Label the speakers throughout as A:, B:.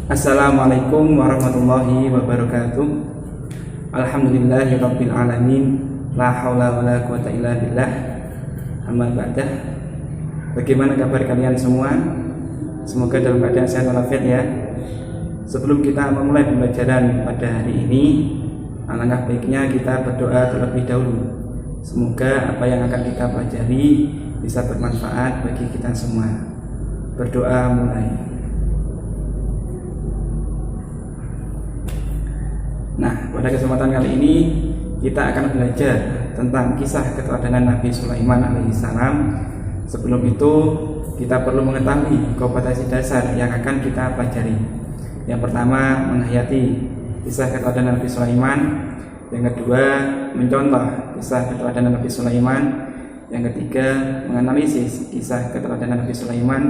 A: Assalamualaikum warahmatullahi wabarakatuh. Alhamdulillahirabbil alamin. La haula wala quwata illa billah. Amma ba'dah. Bagaimana kabar kalian semua? Semoga dalam keadaan sehat walafiat ya. Sebelum kita memulai pembelajaran pada hari ini, alangkah baiknya kita berdoa terlebih dahulu. Semoga apa yang akan kita pelajari bisa bermanfaat bagi kita semua. Berdoa mulai. Nah, pada kesempatan kali ini kita akan belajar tentang kisah keteladanan Nabi Sulaiman alaihissalam. Sebelum itu kita perlu mengetahui kompetensi dasar yang akan kita pelajari. Yang pertama, menghayati kisah keteladanan Nabi Sulaiman. Yang kedua, mencontoh kisah keteladanan Nabi Sulaiman. Yang ketiga, menganalisis kisah keteladanan Nabi Sulaiman.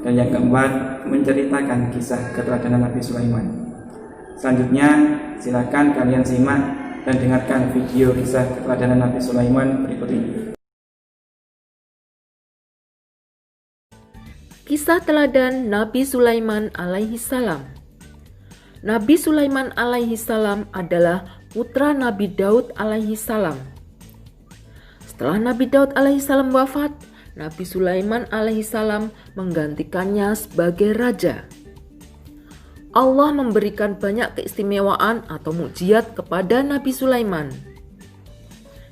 A: Dan yang keempat, menceritakan kisah keteladanan Nabi Sulaiman. Selanjutnya, silakan kalian simak dan dengarkan video kisah keteladanan Nabi Sulaiman berikut ini.
B: Kisah teladan Nabi Sulaiman alaihissalam. Nabi Sulaiman alaihissalam adalah putra Nabi Daud alaihissalam. Setelah Nabi Daud alaihissalam wafat, Nabi Sulaiman alaihissalam menggantikannya sebagai raja. Allah memberikan banyak keistimewaan atau mukjizat kepada Nabi Sulaiman.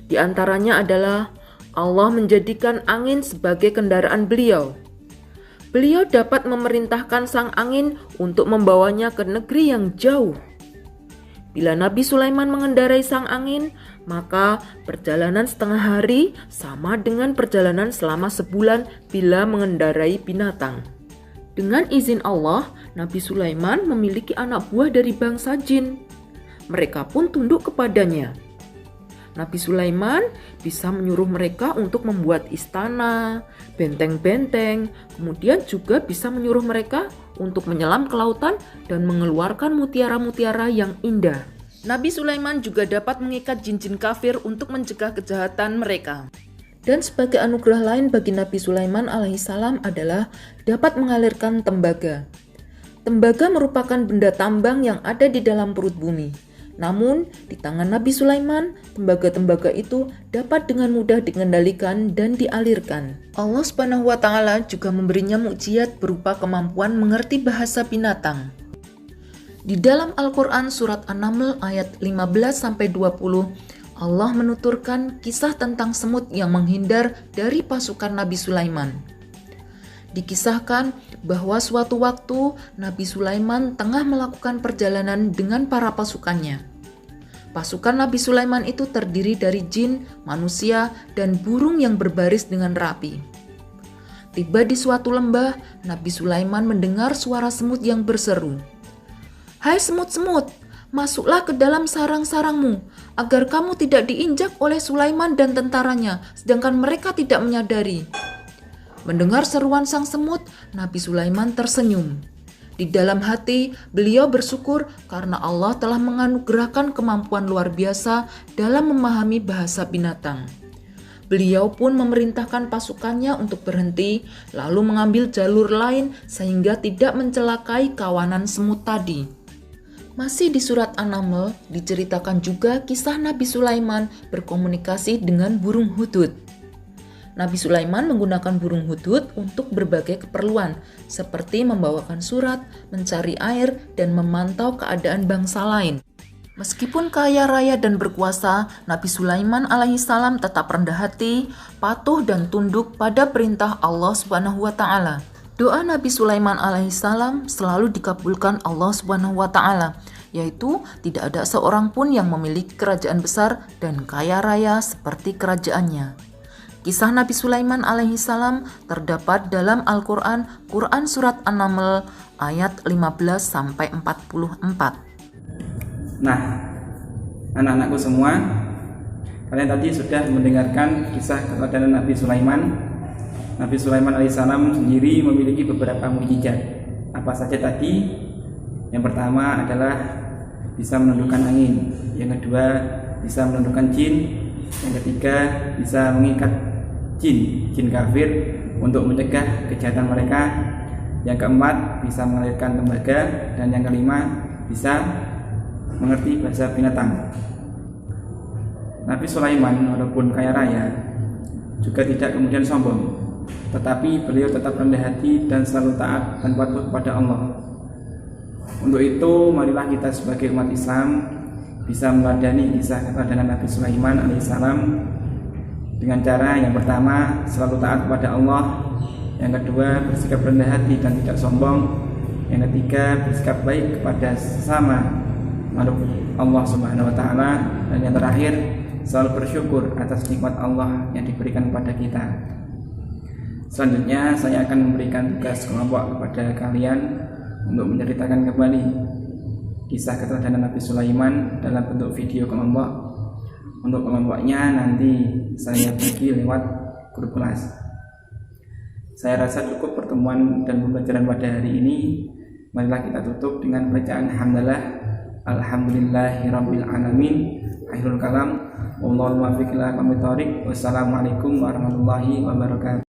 B: Di antaranya adalah Allah menjadikan angin sebagai kendaraan beliau. Beliau dapat memerintahkan sang angin untuk membawanya ke negeri yang jauh. Bila Nabi Sulaiman mengendarai sang angin, maka perjalanan setengah hari sama dengan perjalanan selama sebulan bila mengendarai binatang. Dengan izin Allah, Nabi Sulaiman memiliki anak buah dari bangsa jin. Mereka pun tunduk kepadanya. Nabi Sulaiman bisa menyuruh mereka untuk membuat istana, benteng-benteng, kemudian juga bisa menyuruh mereka untuk menyelam ke lautan dan mengeluarkan mutiara-mutiara yang indah. Nabi Sulaiman juga dapat mengikat jin-jin kafir untuk mencegah kejahatan mereka. Dan sebagai anugerah lain bagi Nabi Sulaiman alaihissalam adalah dapat mengalirkan tembaga. Tembaga merupakan benda tambang yang ada di dalam perut bumi. Namun, di tangan Nabi Sulaiman, tembaga-tembaga itu dapat dengan mudah dikendalikan dan dialirkan. Allah Subhanahu wa Ta'ala juga memberinya mukjizat berupa kemampuan mengerti bahasa binatang. Di dalam Al-Quran surat An-Naml ayat 15-20, Allah menuturkan kisah tentang semut yang menghindar dari pasukan Nabi Sulaiman. Dikisahkan bahwa suatu waktu Nabi Sulaiman tengah melakukan perjalanan dengan para pasukannya. Pasukan Nabi Sulaiman itu terdiri dari jin, manusia, dan burung yang berbaris dengan rapi. Tiba di suatu lembah, Nabi Sulaiman mendengar suara semut yang berseru, "Hai semut-semut, masuklah ke dalam sarang-sarangmu, agar kamu tidak diinjak oleh Sulaiman dan tentaranya, sedangkan mereka tidak menyadari." Mendengar seruan sang semut, Nabi Sulaiman tersenyum. Di dalam hati, beliau bersyukur karena Allah telah menganugerahkan kemampuan luar biasa dalam memahami bahasa binatang. Beliau pun memerintahkan pasukannya untuk berhenti, lalu mengambil jalur lain sehingga tidak mencelakai kawanan semut tadi. Masih di surat An-Naml diceritakan juga kisah Nabi Sulaiman berkomunikasi dengan burung hudhud. Nabi Sulaiman menggunakan burung hudhud untuk berbagai keperluan seperti membawakan surat, mencari air, dan memantau keadaan bangsa lain. Meskipun kaya raya dan berkuasa, Nabi Sulaiman alaihissalam tetap rendah hati, patuh dan tunduk pada perintah Allah Subhanahu wa Ta'ala. Doa Nabi Sulaiman alaihissalam selalu dikabulkan Allah Subhanahu wa Ta'ala, yaitu tidak ada seorang pun yang memiliki kerajaan besar dan kaya raya seperti kerajaannya. Kisah Nabi Sulaiman alaihissalam terdapat dalam Al-Quran, Quran Surat An-Naml ayat 15-44.
A: Nah, anak-anakku semua, kalian tadi sudah mendengarkan kisah keteladanan Nabi Sulaiman. Nabi Sulaiman alaihissalam sendiri memiliki beberapa mukjizat. Apa saja tadi? Yang pertama adalah bisa menundukkan angin. Yang kedua, bisa menundukkan jin. Yang ketiga, bisa mengikat jin kafir untuk mencegah kejahatan mereka. Yang keempat, bisa mengalirkan tembaga. Dan yang kelima, bisa mengerti bahasa binatang. Nabi Sulaiman walaupun kaya raya juga tidak kemudian sombong, tetapi beliau tetap rendah hati dan selalu taat dan patuh kepada Allah. Untuk itu, marilah kita sebagai umat Islam bisa meladani kisah keteladanan Nabi Sulaiman alaihissalam dengan cara yang pertama, selalu taat kepada Allah. Yang kedua, bersikap rendah hati dan tidak sombong. Yang ketiga, bersikap baik kepada sesama makhluk Allah Subhanahu wa taala. Dan yang terakhir, selalu bersyukur atas nikmat Allah yang diberikan kepada kita. Selanjutnya saya akan memberikan tugas kelompok kepada kalian untuk menceritakan kembali kisah keteladanan Nabi Sulaiman dalam bentuk video kelompok. Untuk kelompoknya nanti saya bagi lewat grup kelas. Saya rasa cukup pertemuan dan pembelajaran pada hari ini. Marilah kita tutup dengan bacaan hamdalah. Alhamdulillahirabbil alamin. Akhirul kalam. Wallahul muwaffiq ila aqwamit thoriq. Wassalamualaikum warahmatullahi wabarakatuh.